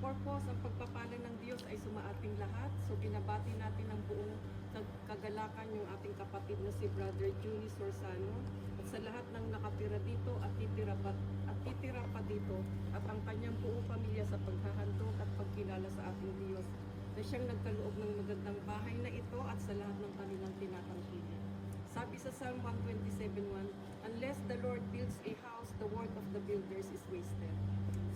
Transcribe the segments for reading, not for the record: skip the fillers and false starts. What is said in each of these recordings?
purpose, ang pagpapala ng Diyos ay sumaating lahat. So binabati natin ng buong kagalakan yung ating kapatid na si Brother Julie Sorsano at sa lahat ng nakatira dito at titira pa dito at ang kanyang buong pamilya sa paghahandog at pagkilala sa ating Diyos na siyang nagkaloob ng magandang bahay na ito at sa lahat ng kanilang tinatangkilik. Sabi sa Psalm 127:1, unless the Lord builds a house, the work of the builders is wasted.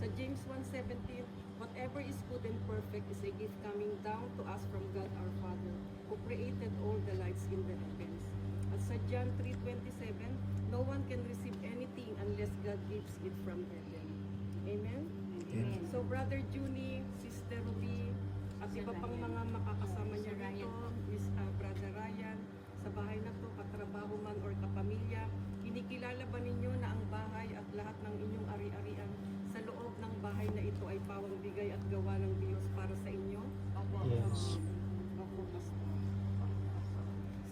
Sa James 1:17, whatever is good and perfect is a gift coming down to us from God our Father, who created all the lights in the heavens. At sa John 3:27, no one can receive anything unless God gives it from heaven. Amen? Amen. So Brother Junie, Sister Ruby, at iba pang mga makakasama niya rito, Brother Ryan, sa bahay na to, katrabaho man or kapamilya, kinikilala ba ninyo na ang bahay at lahat ng inyong ari-arian sa loob ng bahay na ito ay pawang bigay at gawa ng Diyos para sa inyo? Yes. Opo, Pastor.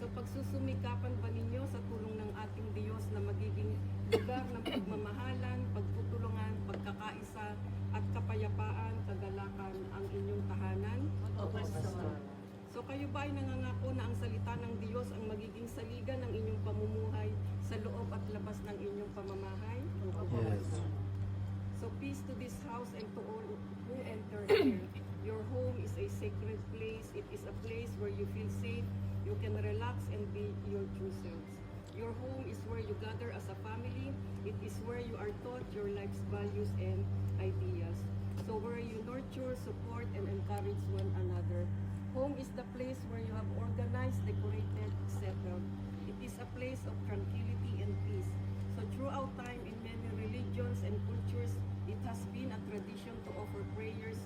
So pagsusumikapan ba ninyo sa tulong ng ating Diyos na magiging lugar ng pagmamahalan, pagtutulungan, pagkakaisa, at kapayapaan, kagalakan ang inyong tahanan? Opo, Pastor. So kayo ba ay nangangako na ang salita ng Diyos ang magiging saligan ng inyong pamumuhay sa loob at labas ng inyong pamamahay? Yes. So peace to this house and to all who enter here. Your home is a sacred place. It is a place where you feel safe, you can relax and be your true selves. Your home is where you gather as a family. It is where you are taught your life's values and ideas. So where you nurture, support, and encourage one another. Home is the place where you have organized, decorated, settled. It is a place of tranquility and peace. So throughout time in many religions and cultures, it has been a tradition to offer prayers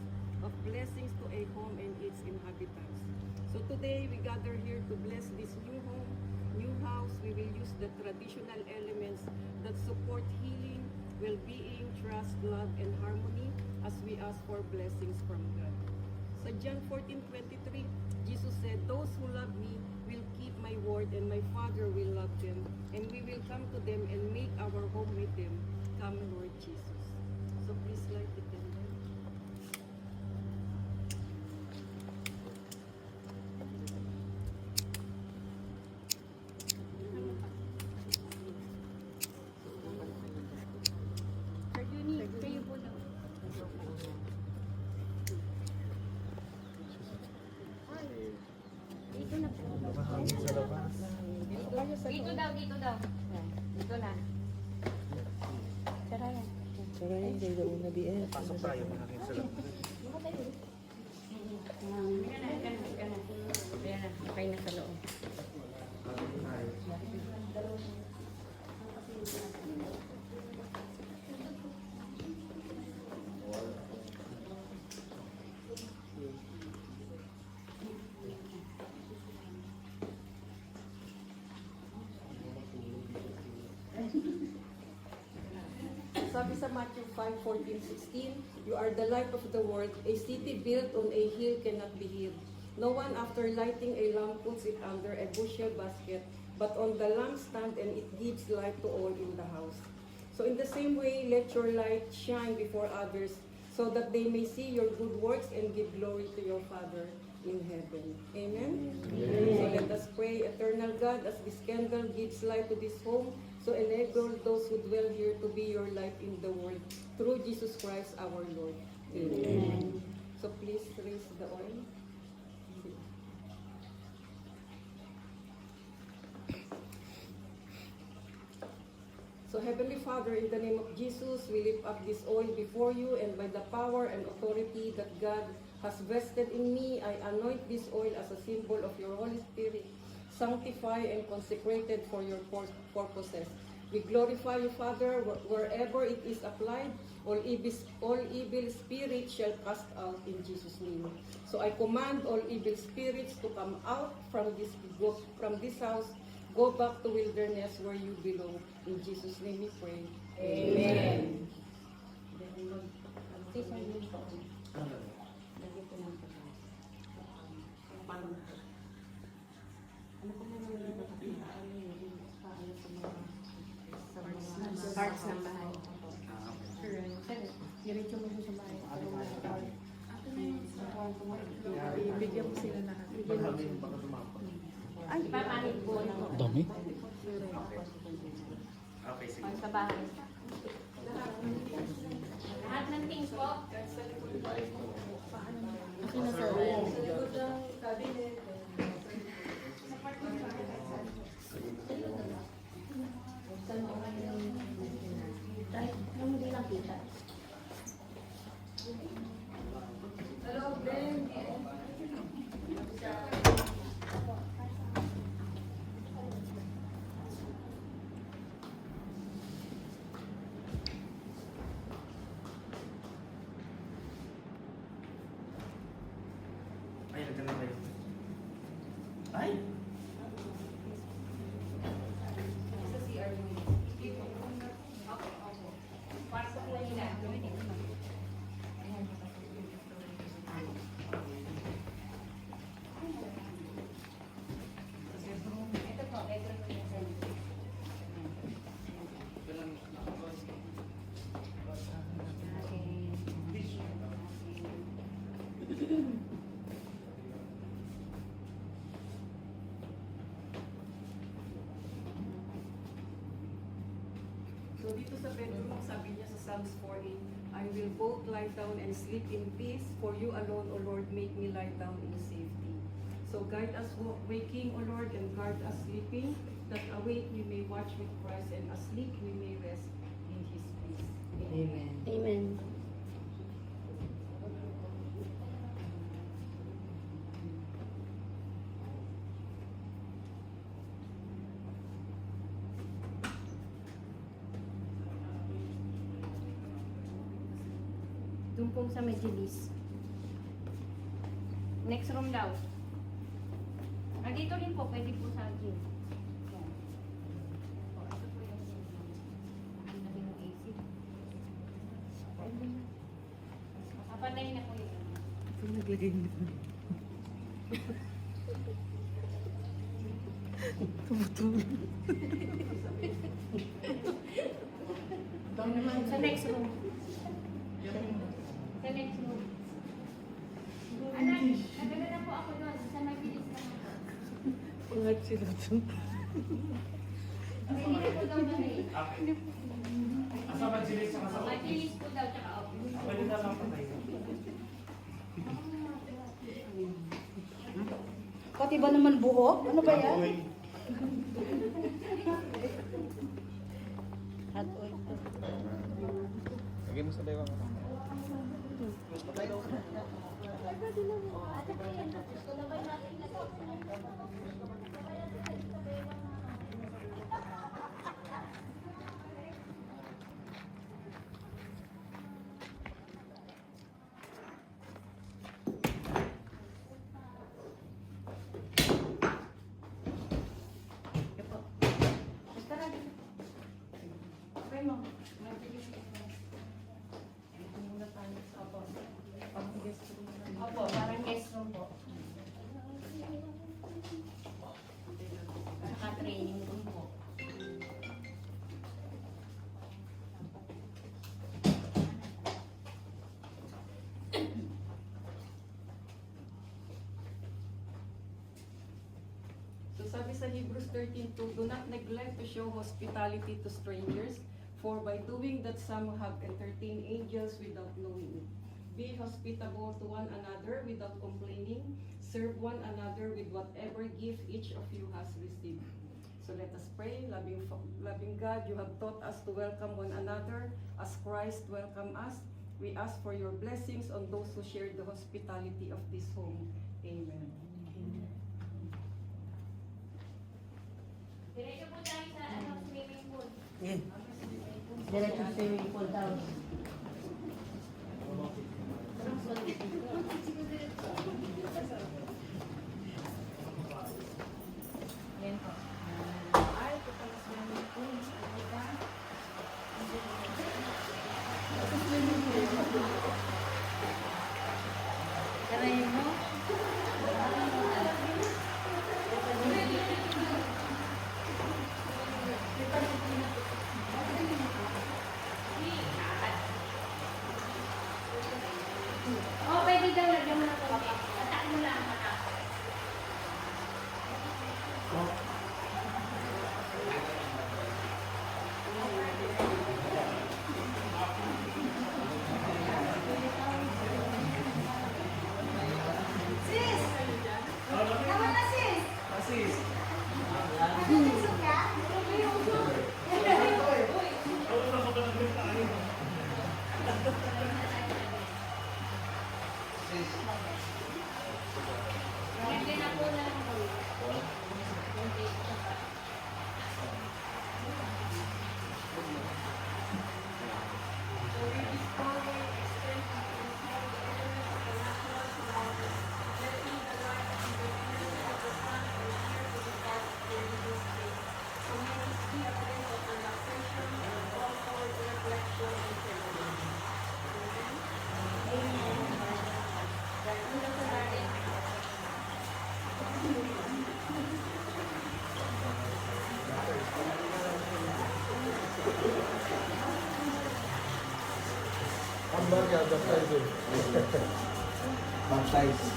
of blessings to a home and its inhabitants. So today we gather here to bless this new home, new house. We will use the traditional elements that support healing, well-being, trust, love, and harmony as we ask for blessings from God. Sa John 14:23, Jesus said, those who love me will keep my word and my Father will love them and we will come to them and make our home with them. Come, Lord Jesus. So please light the candle. Sir Junie, kayo po daw. Dito na po. Mahangin sa labas. Dito kayo sa Dito daw, dito daw. Dito na. Sarayan. Sarayan, kayo una BS. Pasok tayo, mahangin sa labas. Ka na. Ayan na, okay na sa loob. Sabi sa Matthew 5:14-16, you are the light of the world. A city built on a hill cannot be hid. No one after lighting a lamp puts it under a bushel basket, but on the lampstand, and it gives light to all in the house. So in the same way, let your light shine before others, so that they may see your good works and give glory to your Father in heaven. Amen? So let us pray. Eternal God, as this candle gives light to this home, so enable those who dwell here to be your light in the world, through Jesus Christ our Lord. Amen. So please raise the oil. So Heavenly Father, in the name of Jesus, we lift up this oil before you, and by the power and authority that God has vested in me, I anoint this oil as a symbol of your Holy Spirit, sanctified and consecrated for your purposes. We glorify you, Father, wherever it is applied, all evil spirits shall cast out in Jesus' name. So I command all evil spirits to come out from this house. Go back to wilderness where you belong. In Jesus' name we pray. Amen. Parts ng bahay. Diretso mo sa bahay. Ay, papanit po ng Dami. sa bahay. Lahat ng things po. Hindi lang kita. Ay, nagkana kayo. Ay! So dito sa bedroom, sabi niya sa Psalms 4:8, I will both lie down and sleep in peace, for you alone, O Lord, make me lie down in safety. So guide us waking, O Lord, and guard us sleeping, that awake we may watch with Christ, and asleep we may rest in His peace. Amen. Amen. Doon po sa Medjilis. Next room daw. Ah, dito rin po, pwede po sa gym. Ito po yung ang labi ng AC. Kapatay na po yun. Ito naglagay niyo. Tumutulog. Sa next room. Sa next room. Anak, nagala na po ako doon. Sa Medjilis na ako. Pangat sila doon. Hindi na po daw na rin. Asa ba sila sa kasama? Medjilis po daw, tsaka ako. Pwede na lang patay. Pati ba naman buhok? Ano ba yan? Hot oil. Lagay mo sa dewa. Basta na dito. Okay mo. Medjilis ka po. Ito muna tayo sa opo. Opo, parang guest room po. Saka training room po. So sabi sa Hebrews 13:2, do not neglect to show hospitality to strangers, for by doing that some have entertained angels without knowing it. Be hospitable to one another without complaining. Serve one another with whatever gift each of you has received. So let us pray. Loving God, you have taught us to welcome one another as Christ welcomed us. We ask for your blessings on those who share the hospitality of this home. Amen. Diretso po tayo sa swimming pool. Diretso swimming pool daw. Yan po. Ay, ito pala swimming pool. Karayin mo? Oh, pwede daw lagyan mo na po. Asis. Hamburger, the size. Baptize.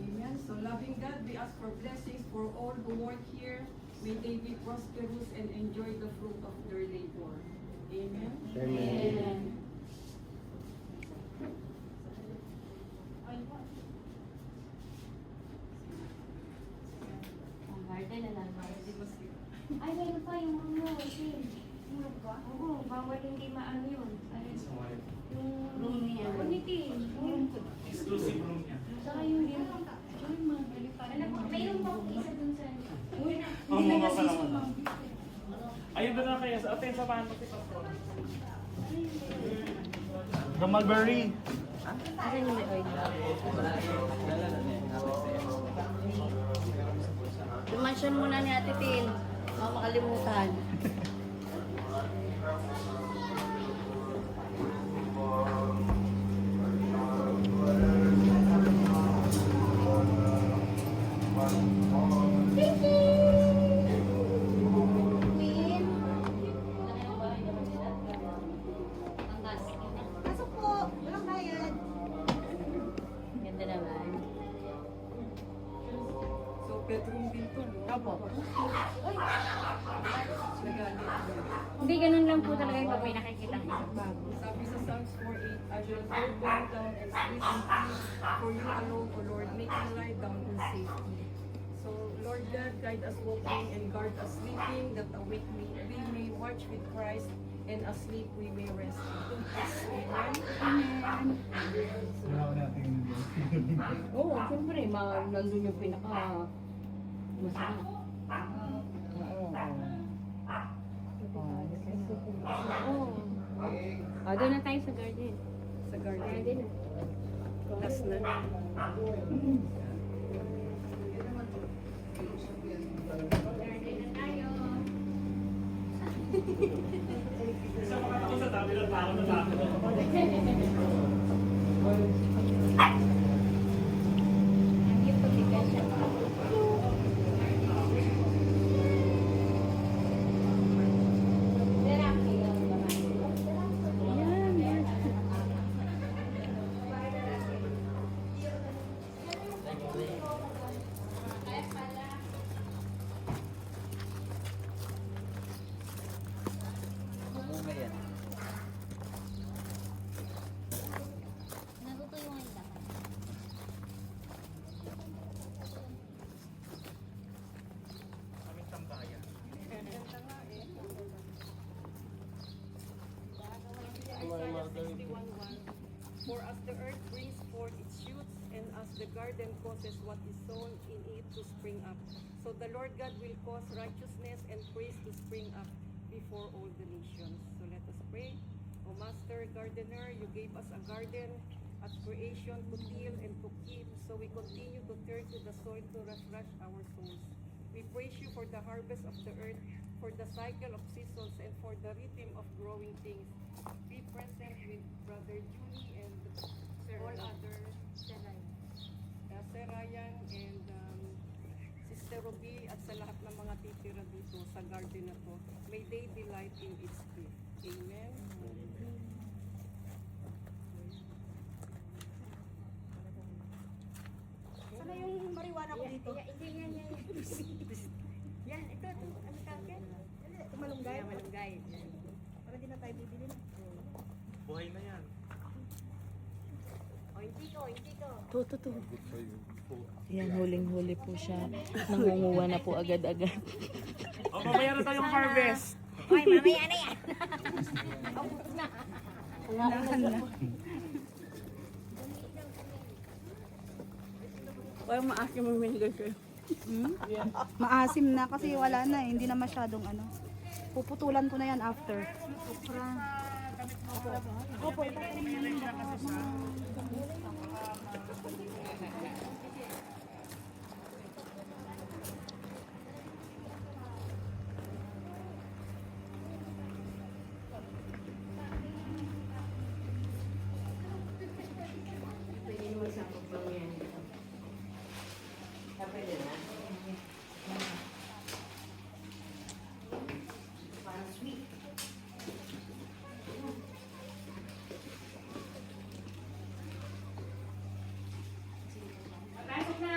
Amen. So loving God, we ask for blessings for all who work here. May they be prosperous and enjoy the fruit of their labor. Amen. Amen. Garden na lang. Ay, meron pa yung ano, Tim. Oo, bawal hindi maano yun. Ay, yung Room niya. Ano ni Tim? Yung Exclusive room niya. saka yung din. Ay, mabali pa. Mayroon pa akong isa dun sa Uy, Oo, hindi na mga nasis pala. ma'am. Ayun doon na kayo. Sa atin, samahan mo si Pastor. The mulberry. Asan yung may oil? Dimension muna ni Ate Tin. Baka makalimutan. Queen. Pasok po. Walang bayad. Ganda naman. So bedroom din to. Opo. Nagalit. Hindi, ganun lang po talaga yung pag may nakikita. Sabi sa Psalms 4:8, I shall go down and sleep in peace, for you alone, O Lord, make me lie down in safety. So, Lord God, guide us walking and guard us sleeping, that awake we may watch with Christ, and asleep we may rest. Amen. Oo, siyempre, nandun yung pinaka masarap. Oo. Doon na tayo sa garden. Sa garden. Garden na. Last na. Isa pa ako sa tabi ng tao na tao. Yung pagkikas siya. Yan, yan. 61:1. For as the earth brings forth its shoots, and as the garden causes what is sown in it to spring up, so the Lord God will cause righteousness and praise to spring up before all the nations. So let us pray. O Master Gardener, you gave us a garden at creation to till and to keep, so we continue to turn to the soil to refresh our souls. We praise you for the harvest of the earth, for the cycle of seasons, and for the rhythm of growing things. Be present with Brother Julie and all other Sir Ryan and Sister Ruby at sa lahat ng mga titira dito sa garden na to. May they delight in its gift. Amen. Sana yung marijuana ko dito? Yan. Yan, ito. Ano tawag yan? Ito malunggay? Yan, malunggay. Para di na tayo bibili na. Buhay na yan. O, hindi ko. To. Yan, huling-huli po siya. Nangunguha na po agad-agad. O, mamaya na tayong harvest. Hoy, mamaya na yan. Parang maasim mo yung guys. Maasim na kasi wala na eh. Hindi na masyadong ano. Puputulan ko na yan after. Opo, Pwede mo sa pagpang yan. Pwede na. Parang sweet. Pasok na.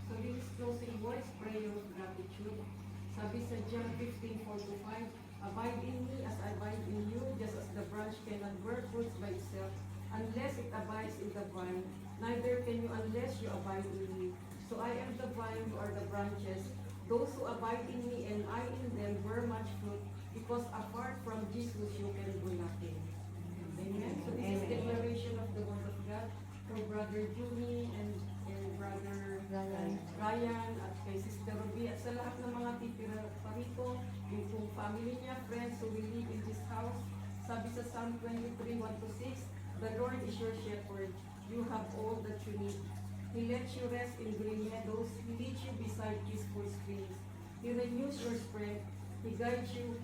So this is closing words, prayer of gratitude. Sabi sa John 15:4-5, abide in me as I abide in you, just as the branch cannot bear fruits by itself, unless it abides in the vine, neither can you unless you abide in me. So I am the vine, you are the branches. Those who abide in me and I in them bear much fruit, because apart from Jesus you can do nothing. Amen. So this is declaration of the word of God for Brother Junie and Brother Ryan at kay Sister Ruby at sa lahat ng mga titira pa rito, yung kung family niya, friends who will live in this house. Sabi sa Psalm 23:1-6, the Lord is your shepherd. You have all that you need. He lets you rest in green meadows. He leads you beside peaceful streams. He renews your strength. He guides you.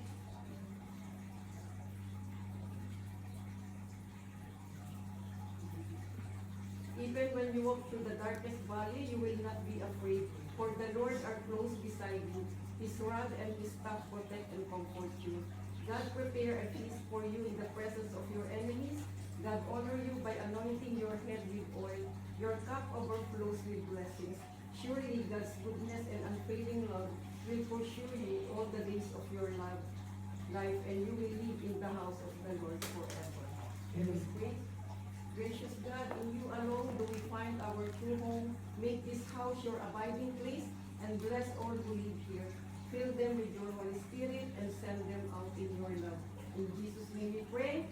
Even when you walk through the darkest valley, you will not be afraid, for the Lord are close beside you. His rod and his staff protect and comfort you. God prepare a feast for you in the presence of your enemies. God honor you by anointing your head with oil. Your cup overflows with blessings. Surely God's goodness and unfailing love will pursue you all the days of your life, and you will live in the house of the Lord forever. Let us pray. Gracious God, in you alone do we find our true home. Make this house your abiding place and bless all who live here. Fill them with your Holy Spirit and send them out in your love. In Jesus' name we pray.